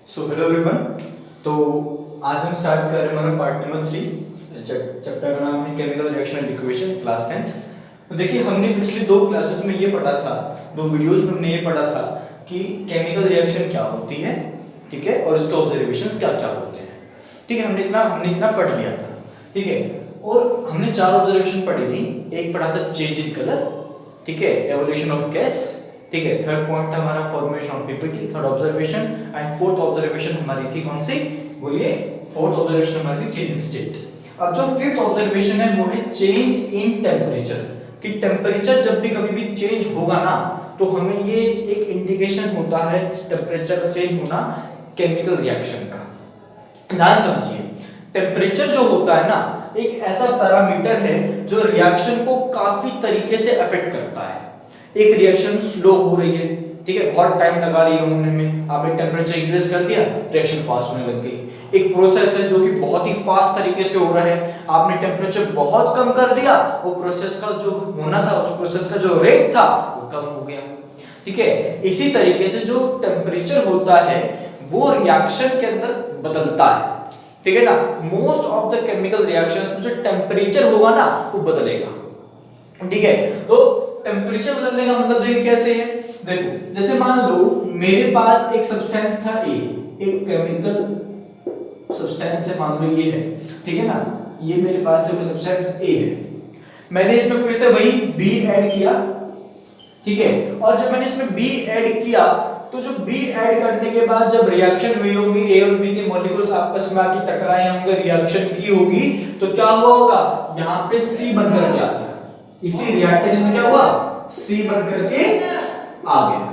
So hello everyone. तो आज हम स्टार्ट कर रहे हैं हमारा पार्ट नंबर 3। चैप्टर का नाम है chemical reaction and equation, class 10th। तो देखिए, हमने पिछले दो क्लासेस में ये पढ़ा था, दो वीडियोस में हमने ये पढ़ा था कि केमिकल रिएक्शन क्या होती है, ठीक है, और उसके ऑब्जर्वेशंस क्या क्या होते हैं। ठीक है, हमने इतना पढ़ लिया था, ठीक है। और हमने चार ऑब्जर्वेशन पढ़ी थी। एक पढ़ा था चेंज इन कलर, ठीक है, एवोल्यूशन ऑफ गैस, ठीक है। थर्ड पॉइंट था हमारा formation of PPT, third observation. And fourth observation हमारी थी कौन सी, बोलिए। फोर्थ ऑब्जर्वेशन हमारी थी चेंज इन स्टेट। अब जो फिफ्थ ऑब्जर्वेशन है वो है चेंज इन टेंपरेचर, कि टेंपरेचर जब भी कभी भी चेंज होगा ना, तो हमें ये एक इंडिकेशन होता है टेंपरेचर का चेंज होना केमिकल रिएक्शन का। ध्यान समझिए, टेम्परेचर जो होता है ना, एक ऐसा पैरामीटर है जो रिएक्शन को काफी तरीके से अफेक्ट करता है। एक रिएक्शन स्लो हो रही है, ठीक है, बहुत टाइम लगा रही है होने में, आपने टेम्परेचर इंक्रीज कर दिया, रिएक्शन फास्ट होने लग गई। एक प्रोसेस है जो कि बहुत ही फास्ट तरीके से हो रहा है, आपने टेम्परेचर बहुत कम कर दिया, वो प्रोसेस का जो होना था, उस प्रोसेस का जो रेट था वो कम हो गया, ठीक है। इसी तरीके से जो टेम्परेचर होता है वो रिएक्शन के अंदर बदलता है, ठीक है ना। Most of the chemical reactions में जो टेम्परेचर होगा ना वो बदलेगा, ठीक है। तो टेम्परेचर बदलने का मतलब देखिए कैसे है। देखो, जैसे मान लो मेरे पास एक सब्सटेंस था ए, एक केमिकल सब्सटेंस है, मान लो ये है, ठीक है ना, ये मेरे पास है वो सब्सटेंस ए है। मैंने इसमें फिर से वही बी ऐड किया, ठीक है। और जब मैंने इसमें बी ऐड किया, तो जो बी ऐड करने के बाद जब रिएक्शन हुई होगी, ए और बी के मॉलिक्यूल्स आपस में आके टकराए होंगे, रिएक्शन की होगी, तो क्या हुआ होगा, यहाँ पे सी बनकर के आ गया। इसी रिएक्टर के अंदर क्या हुआ, सी बनकर के आ गया,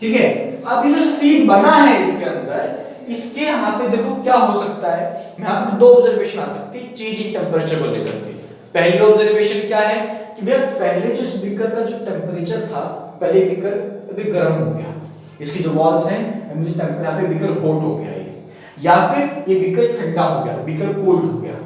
ठीक है। अब ये जो सी बना है इसके अंदर, इसके यहाँ पे देखो क्या हो सकता है, यहाँ पे दो ऑब्जर्वेशन आ सकती है चेंज इन टेम्परेचर को लेकर के। पहली ऑब्जर्वेशन क्या है कि भैया पहले जो इस बीकर का जो टेम्परेचर था, पहले बीकर अभी गर्म हो गया, इसकी जो वॉल्स हैं यहाँ पे बीकर हॉट हो गया है, या फिर ये बीकर ठंडा हो गया, बीकर कोल्ड हो गया।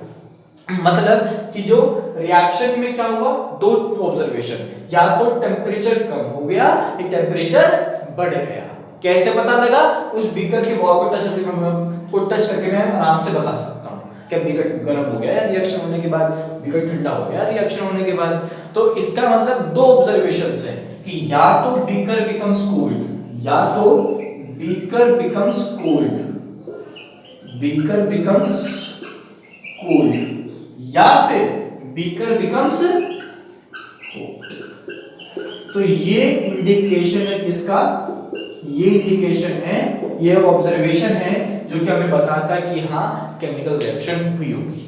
मतलब कि जो रिएक्शन में क्या हुआ, दो ऑब्जर्वेशन, या तो टेम्परेचर कम हो गया या टेम्परेचर बढ़ गया। कैसे पता लगा, उस बीकर की वॉल को टच करके मैं आराम से बता सकता हूँ कि बीकर गर्म हो गया रिएक्शन होने के बाद, बीकर ठंडा हो गया रिएक्शन होने के बाद। तो इसका मतलब दो ऑब्जर्वेशंस है कि या तो बीकर बिकम्स कोल्ड, या तो beaker becomes cold, beaker becomes cold, या फिर बीकर बिकम्स हॉट। तो ये इंडिकेशन है किसका, ये इंडिकेशन है, ये ऑब्जर्वेशन है जो कि हमें बताता है कि हाँ केमिकल रिएक्शन हुई होगी,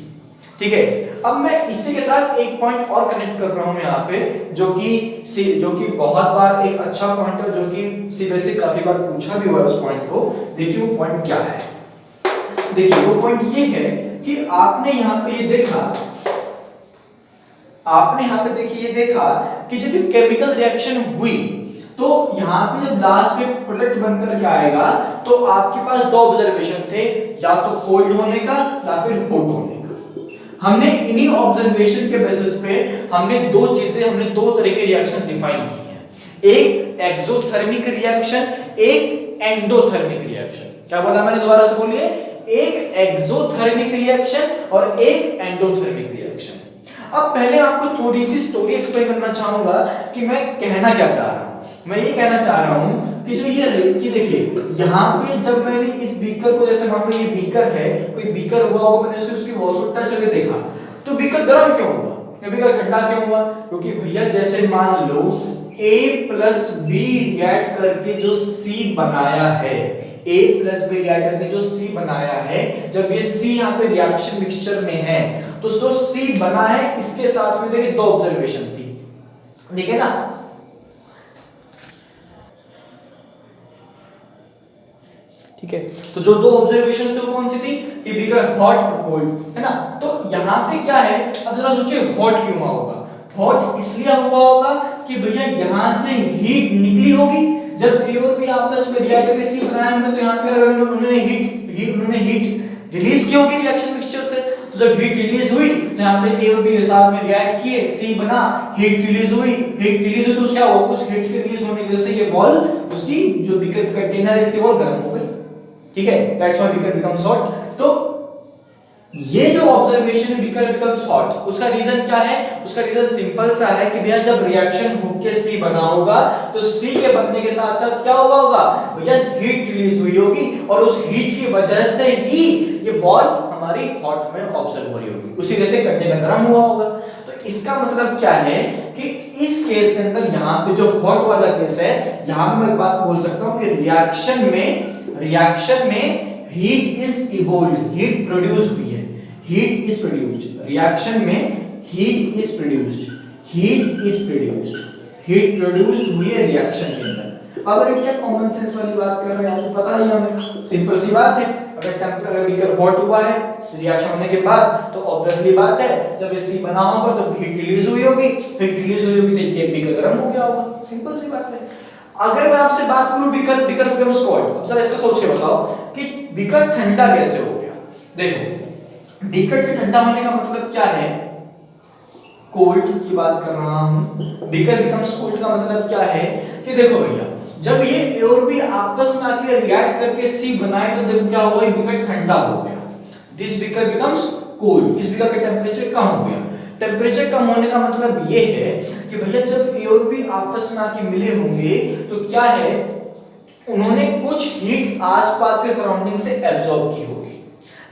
ठीक है। अब मैं इसी के साथ एक पॉइंट और कनेक्ट कर रहा हूं यहाँ पे, जो कि बहुत बार एक अच्छा पॉइंट है, जो कि सीबीएसई काफी बार पूछा भी हुआ है उस पॉइंट को। देखिए वो पॉइंट क्या है, देखिए वो पॉइंट ये है कि आपने यहाँ पे ये देखा, आपने यहाँ पे देखिए ये देखा कि जब केमिकल रिएक्शन हुई, तो यहाँ पे जब लास्ट में प्रोडक्ट बनकर के आएगा, तो आपके पास दो ऑब्जर्वेशन थे, या तो कोल्ड होने का या फिर हॉट होने का। हमने इन्हीं ऑब्जर्वेशन के बेसिस पे हमने दो तरह के रिएक्शन डिफाइन की हैं, एक एक्सोथर्मिक रिएक्शन, एक एंडोथर्मिक रिएक्शन। क्या बोला मैंने, दोबारा से बोलिए, एक एक्सोथर्मिक रिएक्शन और एक एंडोथर्मिक रिएक्शन। अब पहले आपको थोड़ी सी स्टोरी एक्सप्लेन करना चाहूंगा कि मैं कहना क्या चाह रहा हूं। मैं ये कहना चाह रहा हूं कि जो ये कि देखिए यहाँ पे जब मैंने इस बीकर को, जैसे मान लो ये बीकर है, कोई बीकर हुआ होगा, मैंने उसकी वॉल को टच करके देखा, तो बीकर गर्म क्यों हुआ या बीकर ठंडा क्यों हुआ, क्योंकि भैया जैसे मान लो A प्लस बी रिएक्ट करके जो C बनाया है, A प्लस बी रिएक्ट करके जो C बनाया है, जब ये C यहाँ पे रिएक्शन मिक्सचर में है, तो जो C बना है इसके साथ में देखिए दो ऑब्जर्वेशन थी, ठीक है ना। ठीक है, तो जो दो ऑब्जर्वेशन थे वो कौन सी थी कि बीकर हॉट और कोल्ड, है ना। तो यहाँ पे क्या है, अब जरा सोचिए हॉट क्यों हुआ होगा। हॉट इसलिए हुआ होगा कि भैया यहाँ से हीट निकली होगी, जब ए और बी आपस में रिएक्ट करके सी बनाया होगा, तो यहाँ पे उन्होंने हीट रिलीज की होगी रिएक्शन मिक्सचर से। तो जब हीट रिलीज हुई, तो यहाँ पे ए और बी साथ में रिएक्ट किए, सी बना, हीट रिलीज हुई तो क्या हुआ, उस हीट के रिलीज होने की वजह से ये वॉल, उसकी जो बीकर कंटेनर है इसकी वॉल गर्म हो गई, ठीक है, that's why beaker becomes hot. तो ये जो ऑब्जर्वेशन है बीकर बिकम्स हॉट, उसका रीजन क्या है? उसका रीजन सिंपल सा है कि भैया जब रिएक्शन होके सी बना होगा तो सी के बनने के साथ साथ क्या हुआ होगा भैया, हीट रिलीज हुई होगी और उस हीट की वजह से ही ये बॉल हमारी हॉट में ऑब्जर्व हो रही होगी, उसी वजह से कंटेनर गर्म हुआ होगा। तो इसका मतलब क्या है कि इस केस के अंदर यहाँ पे जो हॉट वाला केस है, यहाँ पे मैं एक बात बोल सकता हूँ कि रिएक्शन में हीट इज इवोल्व्ड, हीट प्रोड्यूस हुई है, हीट इज प्रोड्यूस्ड, रिएक्शन में heat is produced, heat produced हुई है रिएक्शन के अंदर। अब अगर क्या कॉमन सेंस वाली बात कर रहे हैं तो पता ही हमें, सिंपल सी बात है, अगर बीकर हॉट हुआ है रिएक्शन होने के बाद तो ऑब्वियसली बात है जब ये सी बना होगा तो हीट रिलीज हुई होगी, हीट रिलीज हुई होगी तो ये बीकर गर्म हो गया होगा, सिंपल सी बात है। अगर मैं आपसे बात करूं बीकर बिकम्स कोल्ड, अब जरा इसका सोच के बताओ कि बीकर ठंडा कैसे हो गया। देखो बीकर के ठंडा होने का मतलब क्या है, कोल्ड की बात कर रहा हूं, बीकर बिकम्स कोल्ड का मतलब क्या है कि देखो भैया जब ये और भी आपस में आके रिएक्ट करके सी बनाए तो देखो क्या हुआ, बीकर ठंडा हो गया, दिस बीकर बिकम्स कोल्ड, इस बीकर का टेंपरेचर कम हो गया। टेंपरेचर कम होने का मतलब ये है कि भैया जब ए और बी आपस में आके मिले होंगे तो क्या है, उन्होंने कुछ हीट आसपास के सराउंडिंग से एब्जॉर्ब की होगी,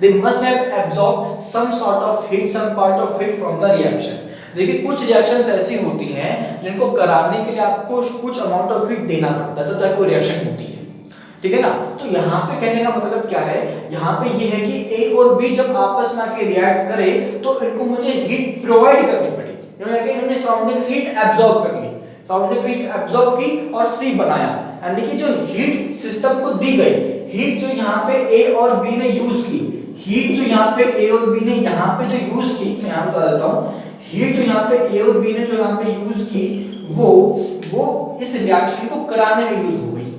they must have absorbed some sort of heat, some part of heat from the reaction। देखिए कुछ रिएक्शंस ऐसी होती हैं जिनको कराने के लिए आपको कुछ अमाउंट ऑफ हीट देना पड़ता है, तो ताकि वो रिएक्शन होती है, ठीक है ना। तो यहाँ पे कहने का मतलब क्या है, यहाँ पे ये है कि ए और बी जब आपस में आके रिएक्ट करे तो इनको मुझे हीट प्रोवाइड करनी पड़ी, इन्होंने सराउंडिंग से हीट एब्जॉर्ब कर ली, सराउंडिंग से हीट एब्जॉर्ब की और सी बनाया, यानी कि जो हीट सिस्टम को दी गई, हीट जो यहाँ पे ए और बी ने यूज की, हीट जो यहाँ पे ए और बी ने यहाँ पे जो यूज की, मैं यहाँ बता देता हूँ, हीट जो यहाँ पे ए और बी ने जो यहाँ पे यूज की वो इस रिएक्शन को कराने में यूज हो गई,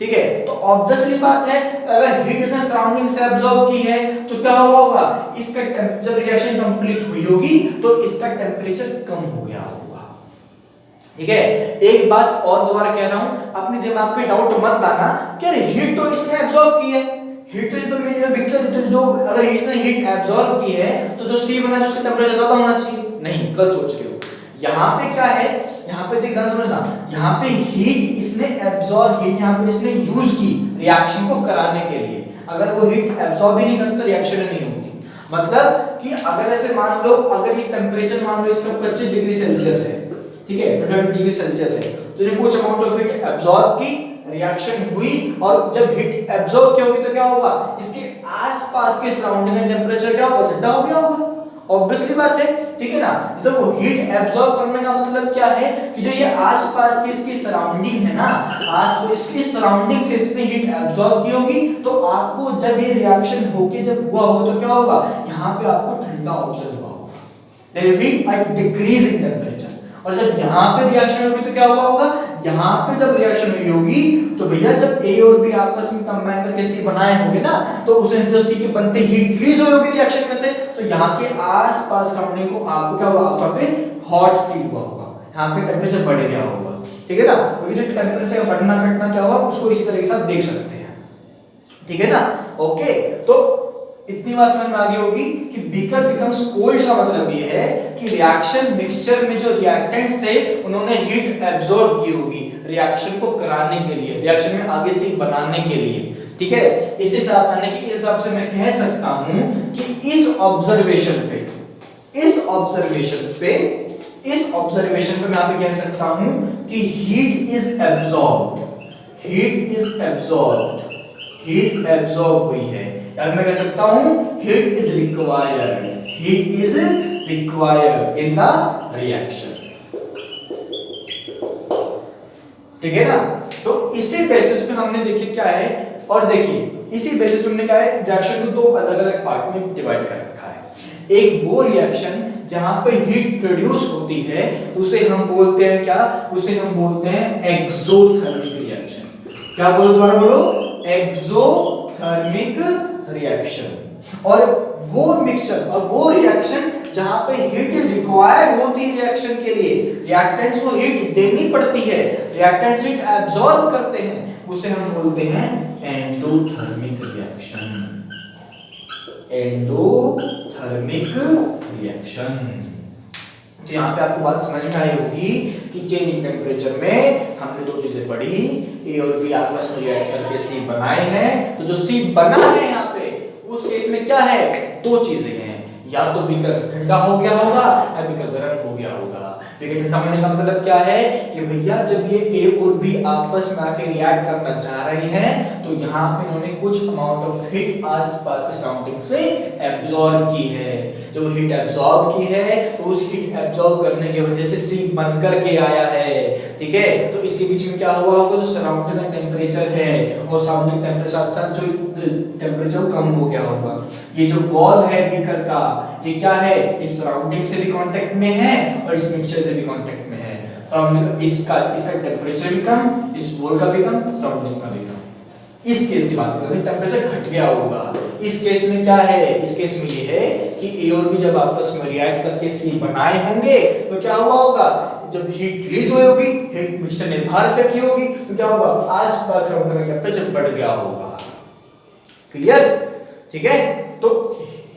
ठीक है। तो ऑब्वियसली बात है अगर हीट इसने सराउंडिंग से एब्जॉर्ब की है तो क्या हुआ होगा, इसका जब रिएक्शन कंप्लीट हुई होगी तो इसका टेंपरेचर कम हो गया होगा, ठीक है। एक बात और दोबारा कह रहा हूं, अपने दिमाग पे डाउट मत लाना कि अरे हीट तो इसने एब्जॉर्ब की है, हीट तो मेरे पिक्चर जो अगर इसने हीट एब्जॉर्ब की है तो जो सी बना है उसका टेंपरेचर ज्यादा होना चाहिए, नहीं गलत सोच रहे हो। यहाँ पे क्या है, यहाँ पे देखना समझना, यहाँ पे हीट इसने एब्जॉर्ब, हीट यहाँ पे इसने यूज की रिएक्शन को कराने के लिए, अगर वो हीट एब्जॉर्ब ही नहीं करती तो रिएक्शन नहीं होती। मतलब कि अगर ऐसे मान लो, अगर ये टेंपरेचर मान लो इसका 25 डिग्री सेल्सियस है, ठीक है, 20 डिग्री सेल्सियस है, तो ये कुछ अमाउंट ऑफ हीट एब्जॉर्ब की, रिएक्शन हुई और जब हीट एब्जॉर्ब की होगी तो क्या होगा, इसके आसपास के सराउंडिंग का टेंपरेचर क्या होगा, ठंडा हो गया होगा, ऑब्वियसली बात है, ठीक है ना। तो वो हीट एब्जॉर्ब करने का मतलब क्या है कि जो ये आसपास की इसकी सराउंडिंग है ना, आसपास इसकी सराउंडिंग से इसने हीट एब्जॉर्ब की होगी, तो आपको जब ये रिएक्शन होके जब हुआ होगा तो क्या होगा, यहाँ पे आपको ठंडा ऑब्जर्व हुआ होगा, there will be a decrease in temperature. और जब यहाँ पे रिएक्शन होगी तो क्या हुआ होगा, यहाँ पे जब रिएक्शन हुई होगी तो भैया जब ए और बी आपस में कंबाइन करके सी बनाए होंगे ना, तो उसमें जो सी के बनते हीट रिलीज हुई होगी रिएक्शन में से, तो यहाँ के आसपास सराउंडिंग को आपको क्या हुआ, आपका पे हॉट फील हुआ होगा, यहाँ पे टेंपरेचर बढ़ गया होगा, ठीक है ना। क्योंकि जो टेंपरेचर का बढ़ना घटना क्या हुआ उसको इस तरह के साथ देख सकते हैं, ठीक है ना। ओके, तो इतनी बात समझ में आ गई होगी कि बीकर बिकम्स कोल्ड का मतलब ये है कि रिएक्शन मिक्सचर में जो रिएक्टेंट्स थे उन्होंने हीट एब्जॉर्ब की होगी रिएक्शन को कराने के लिए, रिएक्शन में आगे से बनाने के लिए, ठीक है। इस हिसाब यानी कि इस हिसाब से मैं कह सकता हूं कि इस ऑब्जर्वेशन पे मैं यहां पे कह सकता हूं कि हीट इज एब्जॉर्ब हुई है, या मैं कह सकता हूं heat is required in the reaction, ठीक है ना। तो इसी बेसिस पे हमने देखिए क्या है, और देखिए इसी बेसिस पे हमने क्या है, रिएक्शन को दो अलग-अलग पार्ट में डिवाइड कर रखा है। एक वो रिएक्शन जहां पे हीट प्रोड्यूस होती है उसे हम बोलते हैं क्या, उसे हम बोलते हैं एक्सोथर्मिक रिएक्शन। क्या बोलो, दोबारा बोलो, एक्सोथर्मिक रिएक्शन। और वो मिक्सचर और वो रिएक्शन जहां पे हीट रिक्वायर्ड होती है रिएक्शन के लिए, रिएक्टेंट्स को हीट देनी पड़ती है, रिएक्टेंट्स हीट एब्जॉर्ब करते हैं, उसे हम बोलते हैं एंडोथर्मिक रिएक्शन। Endothermic reaction. तो यहाँ पे आपको बात समझ में आई होगी कि चेंज इन टेम्परेचर में हमने दो चीजें पढ़ी, ए और बी आपस में रिएक्ट करके सी बनाए हैं। तो जो सी बना है यहाँ पे उस केस में क्या है, दो चीजें हैं, या तो बीकर ठंडा हो गया होगा या बीकर गर्म हो गया होगा। बीकर ठंडा होने का मतलब क्या है कि भैया जब ये ए और बी आपस में आके रिएक्ट करना चाह रहे हैं तो यहाँ पे इन्होंने कुछ अमाउंट ऑफ हीट आसपास के सराउंडिंग से एब्जॉर्ब की है। जो हीट एब्जॉर्ब की है तो उस हीट एब्जॉर्ब करने की वजह से सी बन करके आया है, ठीक है। तो इसके बीच में क्या हुआ होगा, जो सराउंडिंग का टेम्परेचर है और सराउंडिंग टेम्परेचर साथ जो टेम्परेचर कम हो गया होगा। ये जो वॉल है बीकर का ये क्या है, इस सराउंडिंग से भी कांटेक्ट में है और इस मिक्सचर से भी कांटेक्ट में है। सराउंडिंग इसका टेम्परेचर भी कम, इस वॉल का भी कम, सराउंडिंग का भी कम। इस केस की बात करें टेम्परेचर घट गया होगा। इस केस में क्या है, इस केस में ये है कि ए और बी जब आपस में रिएक्ट करके सी बनाए होंगे तो क्या हुआ होगा, जब हीट रिलीज हुई होगी, हीट मिक्सचर ने बाहर फेंकी होगी तो क्या होगा, आसपास सराउंडिंग का टेम्परेचर बढ़ गया होगा। क्लियर, ठीक है। तो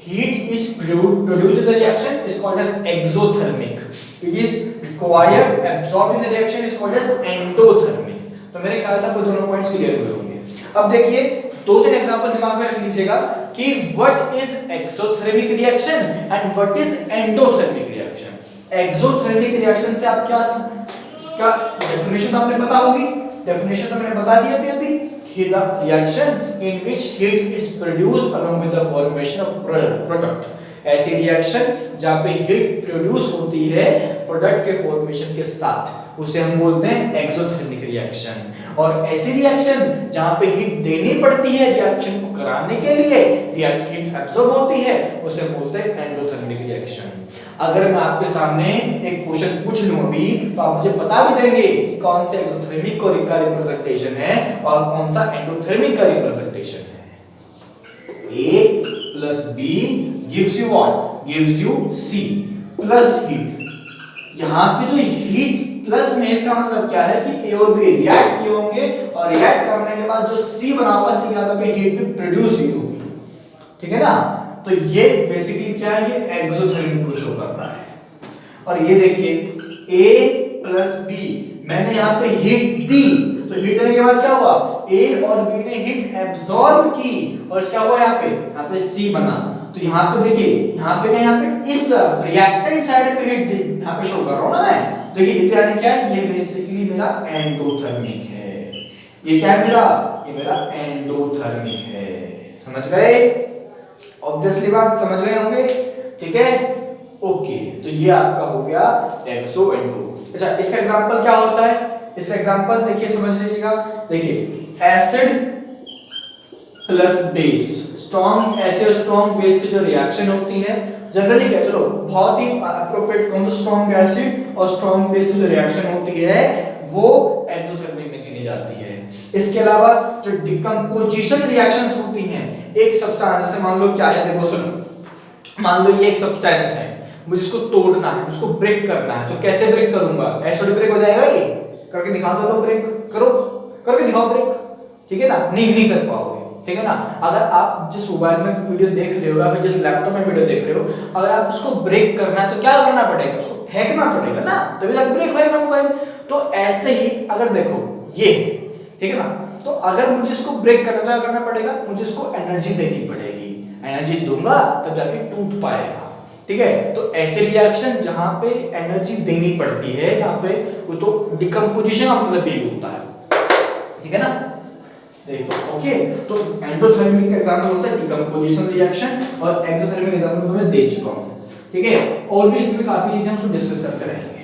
heat is produced in the reaction is called as exothermic. It is required absorbed in the reaction is called as endothermic. तो मेरे ख्याल से आपको दोनों पॉइंट्स क्लियर हुए होंगे। अब देखिए दो तीन एग्जांपल दिमाग में रख लीजिएगा कि what is exothermic reaction and what is endothermic reaction. Exothermic reaction से आप क्या इसका डेफिनेशन आपने पता होगी, डेफिनेशन तो मैंने बता दी अभी heat of reaction in which heat is produced along with the formation of product। ऐसी रिएक्शन जहां पे हीट प्रोड्यूस होती है प्रोडक्ट के फॉर्मेशन के साथ, उसे हम बोलते हैं एक्सोथर्मिक रिएक्शन। और ऐसी रिएक्शन जहां पे हीट देनी पड़ती है रिएक्शन को कराने के लिए, हीट एब्सॉर्ब होती है, उसे बोलते हैं एंडोथर्मिक रिएक्शन। अगर मैं आपके सामने एक क्वेश्चन पूछ लूं अभी तो आप मुझे बता भी देंगे कि कौन से एक्सोथर्मिक का रिप्रेजेंटेशन है और कौन सा एंडोथर्मिक का रिप्रेजेंटेशन है। A plus B gives you what? Gives you C plus heat। यहाँ पे जो हीट प्लस में इसका मतलब क्या है कि ए और बी रिएक्ट किए होंगे और रिएक्ट करने के बाद जो सी बना हुआ सी का मतलब हीट भी प्रोड्यूस हुई होगी, ठीक है ना। तो ये बेसिकली क्या है, ये एक्सोथर्मिक को शो कर रहा है। और ये देखिए A प्लस B मैंने यहाँ पे हीट दी तो हीट देने के बाद क्या हुआ, A और B ने हीट एब्सॉर्ब की और क्या हुआ, यहाँ पे C बना। तो यहाँ पे देखिए यहाँ पे इस तरफ रिएक्टेंट साइड पे हीट दी, यहाँ पे शो कर रहा हूँ ना मैं। देखिए यानी क्या है, ये बेसिकली मेरा एंडोथर्मिक है। ये क्या है मेरा, ये मेरा एंडोथर्मिक है। समझ गए, ऑब्वियसली बात समझ गए होंगे, ठीक है। ओके, तो ये आपका हो गया एक्सो एंडो। अच्छा इसका एग्जांपल क्या होता है, इसका एग्जांपल देखिए समझ लीजिएगा। देखिए acid plus base, strong acid और स्ट्रॉन्ग बेस की जो रिएक्शन होती है जनरली क्या, चलो बहुत ही एप्रोप्रिएट कहूं तो स्ट्रॉन्ग एसिड और स्ट्रॉन्ग बेस की जो रिएक्शन होती है वो एक्सोथर्मिक में गिनी जाती है। इसके अलावा जो डिकम्पोजिशन रिएक्शंस होती हैं, एक सब्सटेंस जैसे मान लो क्या है, देखो सुनो, मान लो ये एक सब्सटेंस है, मुझे इसको तोड़ना है, उसको ब्रेक करना है, तो कैसे ब्रेक करूंगा, ऐसे ब्रेक हो जाएगा, ये करके दिखा दो, लो ब्रेक करो, करके दिखाओ ब्रेक, ठीक है ना, नहीं कर पाओगे, ठीक है ना। अगर आप जिस मोबाइल में वीडियो देख रहे हो या फिर जिस लैपटॉप में वीडियो देख रहे हो, अगर आप उसको ब्रेक करना है तो क्या करना पड़ेगा, उसको फेंकना पड़ेगा ना, तभी जाकर ब्रेक होएगा मोबाइल। तो ऐसे ही अगर देखो ये, ठीक है ना, तो अगर मुझे इसको ब्रेक करना है, करना पड़ेगा, मुझे इसको एनर्जी देनी पड़ेगी, एनर्जी दूंगा तब जाके टूट पाएगा, ठीक है। तो ऐसे रिएक्शन जहां पे एनर्जी देनी पड़ती है, जहां पे वो तो डिकम्पोजिशन का मतलब यही होता है, ठीक है ना। देखो ओके, तो एंडोथर्मिक का एग्जांपल होता है डिकम्पोजिशन रिएक्शन और एक्सोथर्मिक एग्जांपल मैं दे चुका हूं, ठीक है। और भी इसमें काफी चीजें हम डिस्कस करते रहेंगे।